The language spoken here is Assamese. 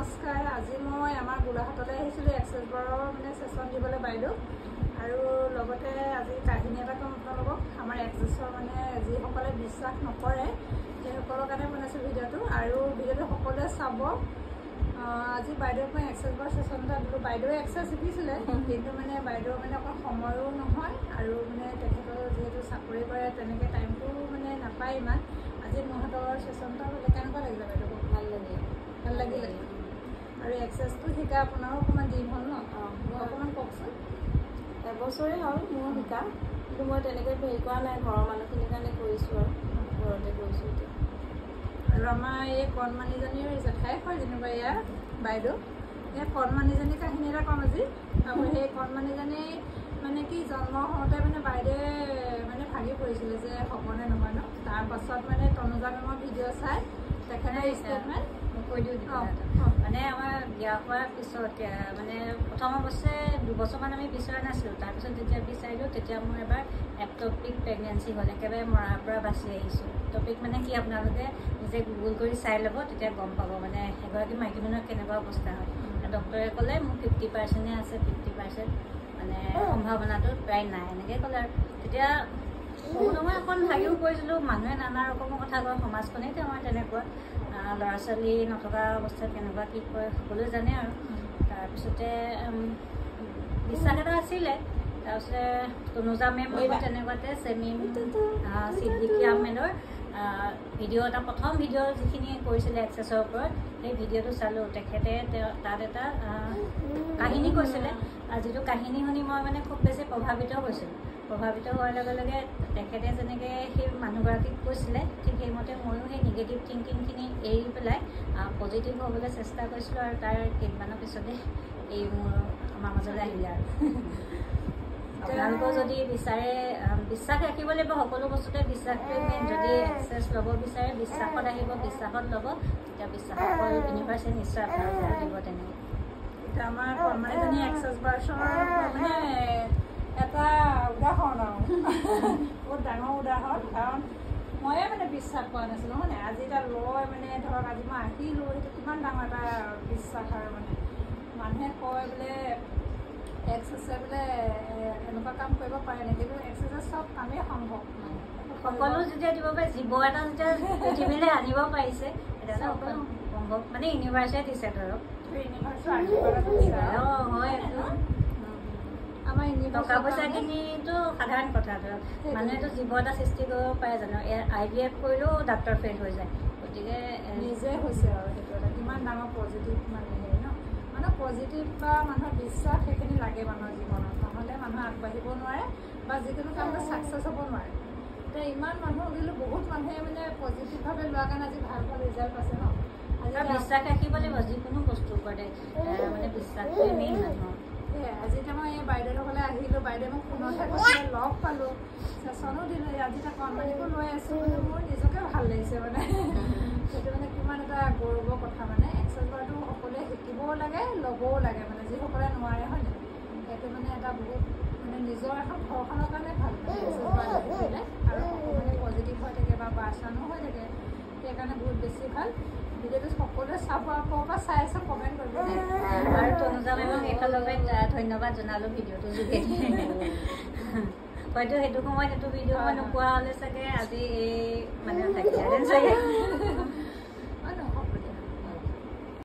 নমস্কাৰ। আজি মই আমাৰ গোলাঘাটলৈ আহিছিলোঁ এক্সেছবাৰৰ মানে ছেশ্যন দিবলৈ বাইদেউ, আৰু লগতে আজি কাহিনী এটা ক'ম আপোনালোকক। আমাৰ এক্সেছৰ মানে যিসকলে বিশ্বাস নকৰে সেইসকলৰ কাৰণে বনাইছোঁ ভিডিঅ'টো, আৰু ভিডিঅ'টো সকলোৱে চাব। আজি বাইদেউক মই এক্সেছবাৰ ছেশ্যন এটা দিলোঁ। বাইদেৱে এক্সেছ শিকিছিলে, কিন্তু মানে বাইদেউৰ মানে অকণ সময়ো নহয়, আৰু মানে তেখেতৰ যিহেতু চাকৰি কৰে তেনেকৈ টাইমটো মানে নাপায় ইমান। আজি মোৰহঁতৰ ছেশ্যনটা হ'লে কেনেকুৱা লাগিলে বাইদেউ? ভাল লাগিলে। আৰু এক্সেছটো শিকা আপোনাৰো অকণমান দিন হ'ল ন? অকণমান কওকচোন। এবছৰে হ'ল মোৰ শিকা, কিন্তু মই তেনেকৈ হেৰি কৰা নাই, ঘৰৰ মানুহখিনিৰ কাৰণে কৰিছোঁ আৰু ঘৰতে কৰিছোঁ এতিয়া। আৰু আমাৰ এই কণমানিজনীৰ জেঠাই হয় যেনিবা ইয়াৰ বাইদেউ, এই কণমানিজনীৰ কাহিনী এটা ক'ম আজি। আৰু সেই কণমানিজনী মানে কি জন্ম হওঁতে মানে বাইদেৱে মানে ভাগি পৰিছিলে যে হ'বনে নহয় ন। তাৰপাছত মানে তনুজা মেমৰ ভিডিঅ' চাই তেখেতে ষ্টেটমেণ্ট কৈ দিওঁ মানে আমাৰ বিয়া হোৱাৰ পিছত মানে প্ৰথম অৱশ্যে 2 বছৰমান আমি বিচৰা নাছিলোঁ। তাৰপিছত যেতিয়া বিচাৰিলোঁ তেতিয়া মোৰ এবাৰ এক্টপিক প্ৰেগনেঞ্চি হ'ল। একেবাৰে মৰাৰ পৰা বাচি আহিছোঁ। এক্টপিক মানে কি আপোনালোকে নিজে গুগল কৰি চাই ল'ব, তেতিয়া গম পাব মানে এগৰাকী মাইকী মানুহৰ কেনেকুৱা অৱস্থা হয়। ডক্টৰে ক'লে মোৰ 50%হে আছে, 50% মানে সম্ভাৱনাটো প্ৰায় নাই এনেকৈ ক'লে। আৰু তেতিয়া বহুত সময় অকণ ভাগিও পৰিছিলোঁ। মানুহে নানা ৰকমৰ কথা কয়, সমাজখনেই আমাৰ তেনেকুৱা, ল'ৰা ছোৱালী নথকা অৱস্থাত কেনেকুৱা কি কয় সকলোৱে জানে। আৰু তাৰপিছতে বিশ্বাস এটা আছিলে। তাৰপিছতে তনুজা মেম তেনেকুৱাতে চেমিম ছিদ্দিকী আহমেদৰ ভিডিঅ' এটা, প্ৰথম ভিডিঅ' যিখিনি কৰিছিলে এক্সেছৰ ওপৰত, সেই ভিডিঅ'টো চালোঁ। তেখেতে তাত এটা কাহিনী কৈছিলে, যিটো কাহিনী শুনি মই মানে খুব বেছি প্ৰভাৱিত হৈছিলোঁ। প্ৰভাৱিত হোৱাৰ লগে লগে তেখেতে যেনেকৈ সেই মানুহগৰাকীক কৈছিলে, ঠিক সেইমতে ময়ো সেই নিগেটিভ থিংকিংখিনি এৰি পেলাই পজিটিভ হ'বলৈ চেষ্টা কৰিছিলোঁ। আৰু তাৰ কেইদিনমানৰ পিছতে এই মোৰ আমাৰ মাজলৈ আহিলে। আৰু আপোনালোকেও যদি বিচাৰে, বিশ্বাস ৰাখিব লাগিব সকলো বস্তুতে। বিশ্বাসটোৱে মেইন। যদি এক্সেছ ল'ব বিচাৰে বিশ্বাসত আহিব, বিশ্বাসত ল'ব, তেতিয়া বিশ্বাসত ইউনিভাৰ্চে নিশ্চয় আপোনালোকক দিব। তেনেকৈ এতিয়া আমাৰ কণমানিজনী এক্সেছ বাৰ্ছৰ মানে এটা উদাহৰণ আৰু বহুত ডাঙৰ উদাহৰণ। কাৰণ ময়ে মানে বিশ্বাস কৰা নাছিলোঁ মানে। আজি এটা লয় মানে ধৰক আজি মই আহিলোঁ, সেইটো কিমান ডাঙৰ এটা বিশ্বাস। আৰু মানে মানুহে কয় বোলে এক্সেছে বোলে এনেকুৱা কাম কৰিব পাৰে নেকি, কিন্তু এক্সেছে চব কামেই সম্ভৱ। সকলো যেতিয়া দিব পাৰে, জীৱ এটা যেতিয়া পৃথিৱীলৈ আনিব পাৰিছে, তেতিয়া সকলো সম্ভৱ। মানে ইউনিভাৰ্চে দিছে ধৰক, হয়। আমাৰ টকা পইচাখিনিতো সাধাৰণ কথা ধৰক, মানুহেতো জীৱ এটা সৃষ্টি কৰিব পাৰে জানো? IVF কৰিলেও ডাক্তৰ ফেইল হৈ যায়। গতিকে নিজে হৈছে আৰু সেইটো এটা কিমান ডাঙৰ পজিটিভ মানে হেৰি ন। মানে পজিটিভ বা মানুহৰ বিশ্বাস সেইখিনি লাগে মানুহৰ জীৱনত, নহ'লে মানুহ আগবাঢ়িব নোৱাৰে বা যিকোনো কামত ছাকচেছ হ'ব নোৱাৰে। এতিয়া ইমান মানুহ কিন্তু বহুত মানুহে মানে পজিটিভভাৱে লোৱাৰ কাৰণে আজি ভাল ভাল ৰিজাল্ট পাইছে ন। আজি বিশ্বাস ৰাখিব লাগিব যিকোনো বস্তুৰ ওপৰতে, মানে বিশ্বাসটোৱে মেইন মানুহৰ। আজি এতিয়া মই এই বাইদেউৰ ঘৰলৈ আহিলোঁ, বাইদেৱে মোক ফোনতহে কৈছিলে, লগ পালোঁ, ছেশ্যনো দিলোঁ। আজি এতিয়া কণমানিকো লৈ আছোঁ, মানে মোৰ নিজকে ভাল লাগিছে মানে। সেইটো মানে কিমান এটা গৌৰৱৰ কথা মানে। এক্সেছ বাৰটো সকলোৱে শিকিবও লাগে, ল'বও লাগে মানে, যিসকলে নোৱাৰে হয় নাই। সেইটো মানে এটা বহুত মানে নিজৰ এখন ঘৰখনৰ কাৰণে ভাল মানে এক্সেছ বাৰ শিকিলে, আৰু মানে পজিটিভ হৈ থাকে বা বাৰ্চানো হৈ থাকে, সেইকাৰণে বহুত বেছি ভাল। ভিডিঅ'টো সকলোৱে চাব, আকৌ চাই আছোঁ কমেণ্ট কৰিব দেই। আৰু তনুজা মেমক এইফালৰ পৰা ধন্যবাদ জনালোঁ ভিডিঅ'টোৰ যোগেদি। হয়তো সেইটো সময়ত এইটো ভিডিঅ' মই নোপোৱা হ'লে চাগে আজি এই মানে থাকিলে চাগে।